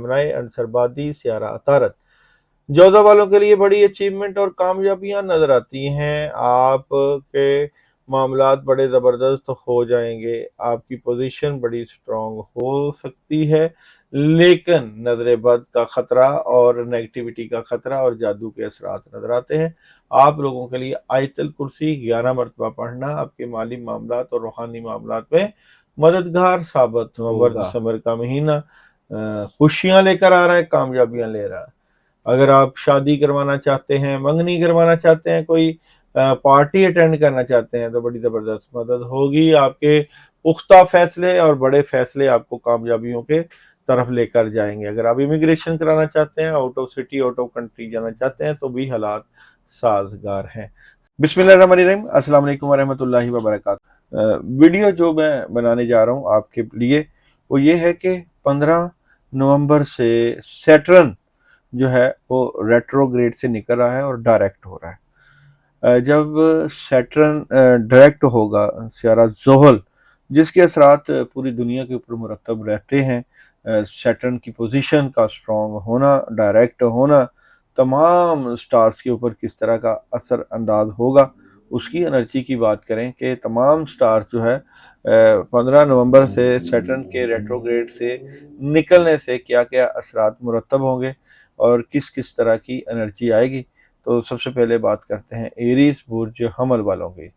Gemini and सरबादी सियारा अतारत। जोधा वालों के लिए बड़ी अचीवमेंट और कामयाबियां नजर आती हैं। आपके मामलात बड़े ज़बरदस्त हो जाएंगे, आपकी पोजीशन बड़ी स्ट्रांग हो सकती है, लेकिन नजर बद का खतरा और नेगेटिविटी का खतरा और जादू के असरात नजर आते हैं। आप लोगों के लिए आयतल कुर्सी 11 मरतबा पढ़ना आपके माली मामलात और रूहानी मामलात में मददगार साबित नवंबर दिसंबर का महीना खुशियां लेकर आ रहा है, कामयाबियां ले रहा है। अगर आप शादी करवाना चाहते हैं, मंगनी करवाना चाहते हैं, कोई पार्टी अटेंड करना चाहते हैं, तो बड़ी ज़बरदस्त मदद होगी। आपके पुख्ता फैसले और बड़े फैसले आपको कामयाबियों के तरफ लेकर जाएंगे। अगर आप इमिग्रेशन कराना चाहते हैं, out of city out of country जाना चाहते हैं, तो भी हालात साजगार हैं। बिस्मिल्लाहिर्रहमानिर्रहीम, अस्सलाम वालेकुम वरहमतुल्लाहि वबरकातुहू। वीडियो जो मैं बनाने जा रहा हूँ आपके लिए वो ये है कि 15 नवंबर से सैटर्न जो है वो रेट्रोग्रेड से निकल रहा है और डायरेक्ट हो रहा है। जब सैटर्न डायरेक्ट होगा सियारा ज़ोहल, जिसके असरात पूरी दुनिया के ऊपर मुरतब रहते हैं, सैटर्न की पोजीशन का स्ट्रॉन्ग होना, डायरेक्ट होना तमाम स्टार्स के ऊपर किस तरह का असर अंदाज होगा, उसकी एनर्जी की बात करें कि तमाम स्टार्स जो है 15 नवंबर से सैटर्न के रेट्रोग्रेड से निकलने से क्या क्या असरात मुरतब होंगे और किस किस तरह की एनर्जी आएगी। तो सबसे पहले बात करते हैं एरीज बुर्ज हमल वालों की।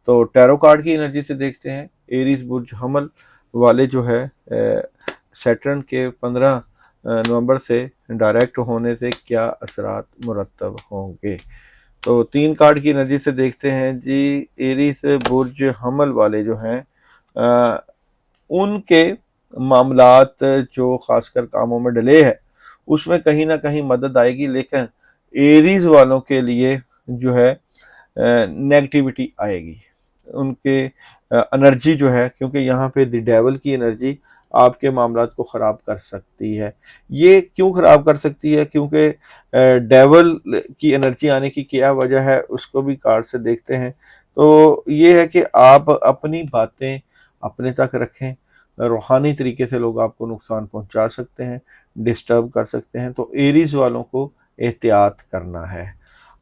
तो टैरो कार्ड की एनर्जी से देखते हैं एरीज बुर्ज हमल वाले जो है सैटर्न के 15 नवंबर से डायरेक्ट होने से क्या असरात मुरतब होंगे। तो 3 कार्ड की एनर्जी से देखते हैं जी। एरीज बुर्ज हमल वाले जो हैं उनके मामलात जो खासकर कामों में डिले है उसमें कहीं ना कहीं मदद आएगी, लेकिन एरीज वालों के लिए जो है नेगेटिविटी आएगी। उनके एनर्जी जो है, क्योंकि यहाँ पे द डेविल की एनर्जी आपके मामलात को ख़राब कर सकती है। ये क्यों ख़राब कर सकती है? क्योंकि डेविल की एनर्जी आने की क्या वजह है उसको भी कार्ड से देखते हैं। तो ये है कि आप अपनी बातें अपने तक रखें, रूहानी तरीके से लोग आपको नुकसान पहुंचा सकते हैं, डिस्टर्ब कर सकते हैं। तो एरीज वालों को एहतियात करना है।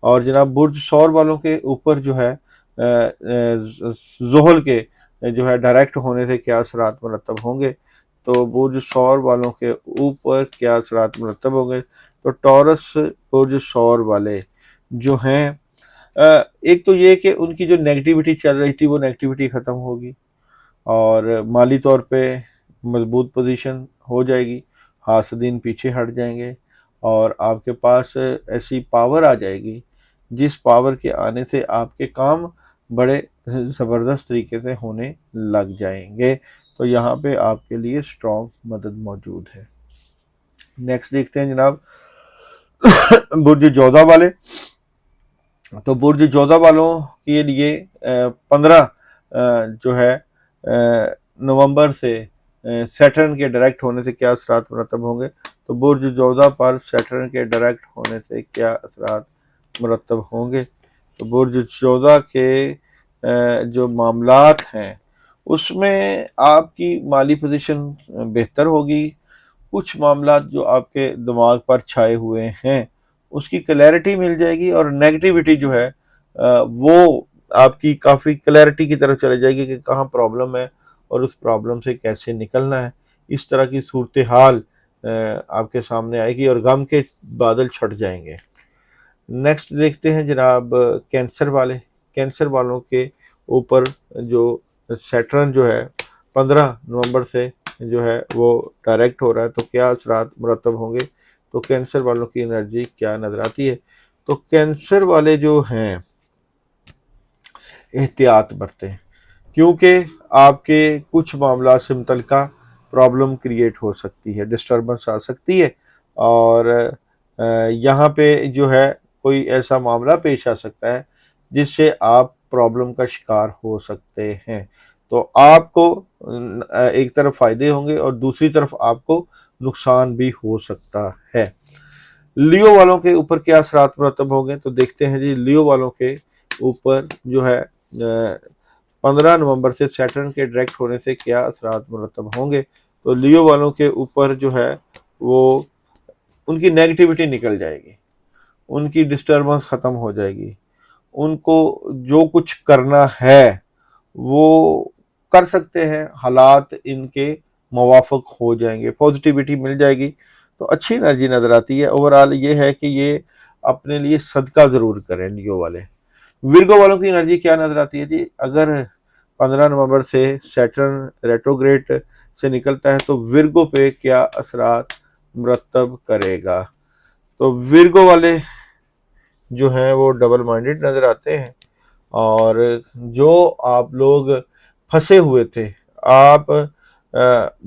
और जनाब बुर्ज सौर वालों के ऊपर जो है ज़ोहल के जो है डायरेक्ट होने से क्या असरात मुरतब होंगे। तो बुर्ज सौर वालों के ऊपर क्या असरात मुरतब होंगे। तो टॉरस बुर्ज सौर वाले जो हैं, एक तो ये कि उनकी जो नेगेटिविटी चल रही थी वो नेगेटिविटी ख़त्म होगी और माली तौर पे मजबूत पोजीशन हो जाएगी, हासदीन पीछे हट जाएंगे और आपके पास ऐसी पावर आ जाएगी जिस पावर के आने से आपके काम बड़े ज़बरदस्त तरीके से होने लग जाएंगे। तो यहाँ पे आपके लिए स्ट्रॉन्ग मदद मौजूद है। नेक्स्ट देखते हैं जनाब बुर्ज जोधा वाले। तो बुर्ज जोधा वालों के लिए 15 जो है नवंबर से सैटर्न के डायरेक्ट होने से क्या असरात मुरतब होंगे। तो बुर्ज जोधा पर सैटर्न के डायरेक्ट होने से क्या असरात मुरतब होंगे। तो बुर्ज जोधा के जो मामलात हैं उसमें आपकी माली पोजीशन बेहतर होगी। कुछ मामलात जो आपके दिमाग पर छाए हुए हैं उसकी क्लैरिटी मिल जाएगी और नेगेटिविटी जो है वो आपकी काफ़ी क्लैरिटी की तरफ चली जाएगी कि कहाँ प्रॉब्लम है और उस प्रॉब्लम से कैसे निकलना है। इस तरह की सूरत हाल आपके सामने आएगी और गम के बादल छट जाएंगे। नेक्स्ट देखते हैं जनाब कैंसर वाले। कैंसर वालों के ऊपर जो सैटर्न जो है 15 नवंबर से जो है वो डायरेक्ट हो रहा है, तो क्या असरात मुरतब होंगे। तो कैंसर वालों की एनर्जी क्या नजर आती है। तो कैंसर वाले जो हैं एहतियात बरतें, क्योंकि आपके कुछ मामला से मुतल्लिका प्रॉब्लम क्रिएट हो सकती है, डिस्टर्बेंस आ सकती है और यहाँ पे जो है कोई ऐसा मामला पेश आ सकता है जिससे आप प्रॉब्लम का शिकार हो सकते हैं। तो आपको एक तरफ फ़ायदे होंगे और दूसरी तरफ आपको नुकसान भी हो सकता है। लियो वालों के ऊपर क्या असरात मुरतब होंगे। तो देखते हैं जी, लियो वालों के ऊपर जो है 15 नवंबर से सैटर्न के डायरेक्ट होने से क्या असरात मुरतब होंगे। तो लियो वालों के ऊपर जो है वो ان کی نیگیٹیوٹی نکل جائے گی، ان کی ڈسٹربنس ختم ہو جائے گی، ان کو جو کچھ کرنا ہے وہ کر سکتے ہیں، حالات ان کے موافق ہو جائیں گے، پازیٹیوٹی مل جائے گی، تو اچھی انرجی نظر آتی ہے۔ اوورآل یہ ہے کہ یہ اپنے لیے صدقہ ضرور کریں لیو والے۔ ورگو والوں کی انرجی کیا نظر آتی ہے جی؟ اگر 15 نومبر سے سیٹرن ریٹروگریڈ سے نکلتا ہے تو ورگو پہ کیا اثرات مرتب کرے گا؟ تو ورگو والے جو ہیں وہ ڈبل مائنڈڈ نظر آتے ہیں، اور جو آپ لوگ پھنسے ہوئے تھے آپ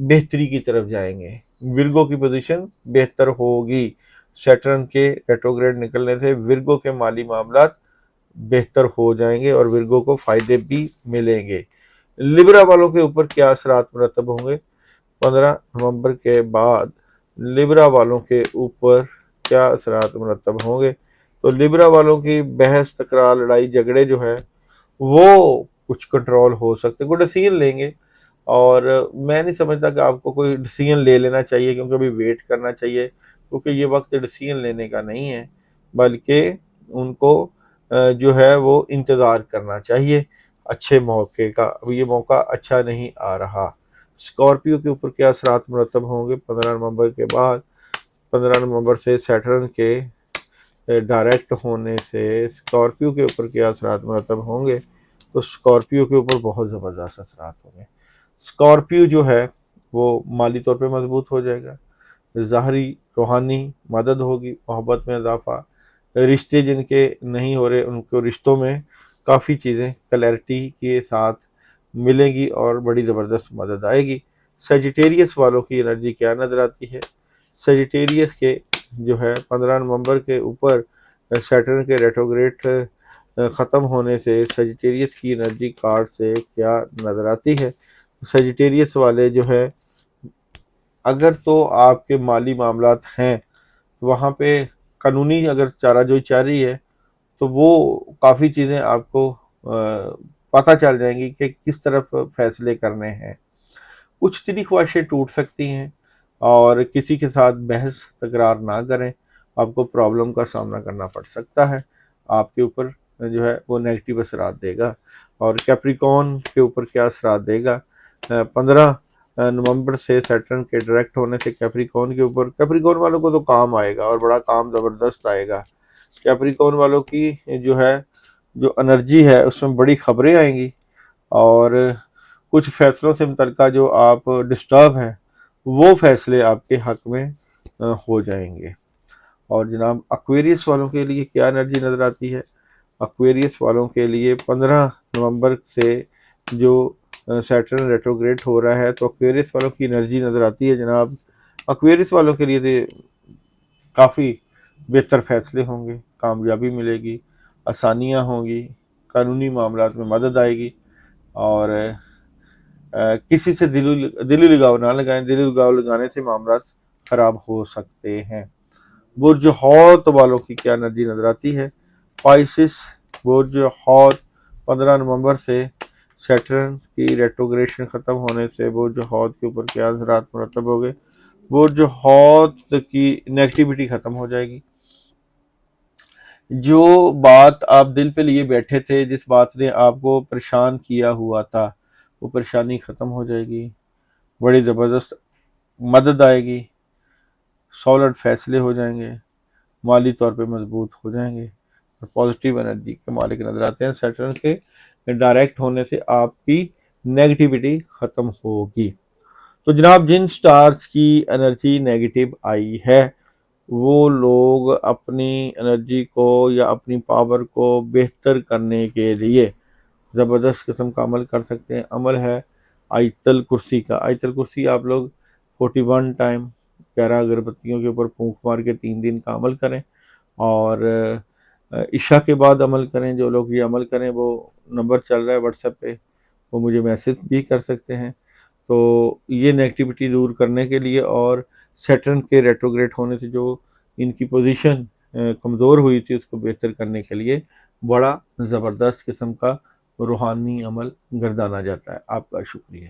بہتری کی طرف جائیں گے، ورگو کی پوزیشن بہتر ہوگی، سیٹرن کے ریٹروگریڈ نکلنے سے ورگو کے مالی معاملات بہتر ہو جائیں گے اور ورگو کو فائدے بھی ملیں گے۔ لیبرا والوں کے اوپر کیا اثرات مرتب ہوں گے 15 نومبر کے بعد؟ لیبرا والوں کے اوپر کیا اثرات مرتب ہوں گے؟ تو لیبرا والوں کی بحث، تکرار، لڑائی جھگڑے جو ہیں وہ کچھ کنٹرول ہو سکتے، کوئی ڈیسیژن لیں گے، اور میں نہیں سمجھتا کہ آپ کو کوئی ڈیسیژن لے لینا چاہیے، کیونکہ ابھی ویٹ کرنا چاہیے، کیونکہ یہ وقت ڈیسیژن لینے کا نہیں ہے، بلکہ ان کو جو ہے وہ انتظار کرنا چاہیے اچھے موقع کا۔ اب یہ موقع اچھا نہیں آ رہا۔ اسکارپیو کے اوپر کیا اثرات مرتب ہوں گے 15 نومبر کے بعد؟ 15 نومبر سے سیٹرن کے ڈائریکٹ ہونے سے اسکارپیو کے اوپر کیا اثرات مرتب ہوں گے؟ تو اسکارپیو کے اوپر بہت زبردست اثرات ہوں گے۔ اسکارپیو جو ہے وہ مالی طور پہ مضبوط ہو جائے گا، ظاہری روحانی مدد ہوگی، محبت میں اضافہ، رشتے جن کے نہیں ہو رہے ان کو رشتوں میں کافی چیزیں کلیئرٹی کے ساتھ ملیں گی اور بڑی زبردست مدد آئے گی۔ سیجیٹیریس والوں کی انرجی کیا نظر آتی ہے؟ سیجیٹیریس کے جو ہے 15 نومبر کے اوپر سیٹرن کے ریٹروگریڈ ختم ہونے سے سیجیٹیریس کی انرجی کارڈ سے کیا نظر آتی ہے؟ سیجیٹیریس والے جو ہے اگر تو آپ کے مالی معاملات ہیں وہاں پہ قانونی اگر چارہ جوئی جاری ہے تو وہ کافی چیزیں آپ کو پتہ چل جائیں گی کہ کس طرف فیصلے کرنے ہیں۔ کچھ دلی خواہشیں ٹوٹ سکتی ہیں، اور کسی کے ساتھ بحث تکرار نہ کریں، آپ کو پرابلم کا سامنا کرنا پڑ سکتا ہے، آپ کے اوپر جو ہے وہ نیگیٹو اثرات دے گا۔ اور کیپریکون کے اوپر کیا اثرات دے گا 15 نومبر سے سیٹرن کے ڈائریکٹ ہونے سے کیپریکون کے اوپر؟ کیپریکون والوں کو تو کام آئے گا اور بڑا کام زبردست آئے گا۔ کیپریکون والوں کی جو ہے جو انرجی ہے اس میں بڑی خبریں آئیں گی، اور کچھ فیصلوں سے متعلقہ جو آپ ڈسٹرب ہیں وہ فیصلے آپ کے حق میں ہو جائیں گے۔ اور جناب ایکویریس والوں کے لیے کیا انرجی نظر آتی ہے؟ ایکویریس والوں کے لیے 15 نومبر سے جو سیٹرن ریٹروگریڈ ہو رہا ہے تو ایکویریس والوں کی انرجی نظر آتی ہے جناب، ایکویریس والوں کے لیے کافی بہتر فیصلے ہوں گے، کامیابی ملے گی، آسانیاں ہوں گی، قانونی معاملات میں مدد آئے گی، اور کسی سے دلی لگاؤ نہ لگائیں، دلی لگاؤ لگانے سے معاملات خراب ہو سکتے ہیں۔ برج حوت والوں کی کیا انرجی نظر آتی ہے؟ پائسس برج حوت 15 نومبر سے سیٹرن کی ریٹروگریشن ختم ہونے سے برج حوت کے اوپر کیا اثرات مرتب ہو گئے؟ برج حوت کی نیگیٹیوٹی ختم ہو جائے گی، جو بات آپ دل پہ لیے بیٹھے تھے، جس بات نے آپ کو پریشان کیا ہوا تھا وہ پریشانی ختم ہو جائے گی، بڑی زبردست مدد آئے گی، سالڈ فیصلے ہو جائیں گے، مالی طور پہ مضبوط ہو جائیں گے، اور پازیٹیو انرجی کے مالک نظر آتے ہیں۔ سیٹرن کے ڈائریکٹ ہونے سے آپ کی نیگیٹیوٹی ختم ہوگی۔ تو جناب جن سٹارز کی انرجی نیگیٹو آئی ہے وہ لوگ اپنی انرجی کو یا اپنی پاور کو بہتر کرنے کے لیے زبردست قسم کا عمل کر سکتے ہیں۔ عمل ہے آیت الکرسی کا۔ آیت الکرسی آپ لوگ 41 ٹائم 11 اگربتیوں کے اوپر پھونک مار کے 3 دن کا عمل کریں، اور عشاء کے بعد عمل کریں۔ جو لوگ یہ عمل کریں وہ نمبر چل رہا ہے واٹس ایپ پہ، وہ مجھے میسج بھی کر سکتے ہیں۔ تو یہ نیگیٹیوٹی دور کرنے کے لیے، اور سیٹرن کے ریٹروگریڈ ہونے سے جو ان کی پوزیشن کمزور ہوئی تھی اس کو بہتر کرنے کے لیے بڑا زبردست قسم کا روحانی عمل گردانا جاتا ہے۔ آپ کا شکریہ۔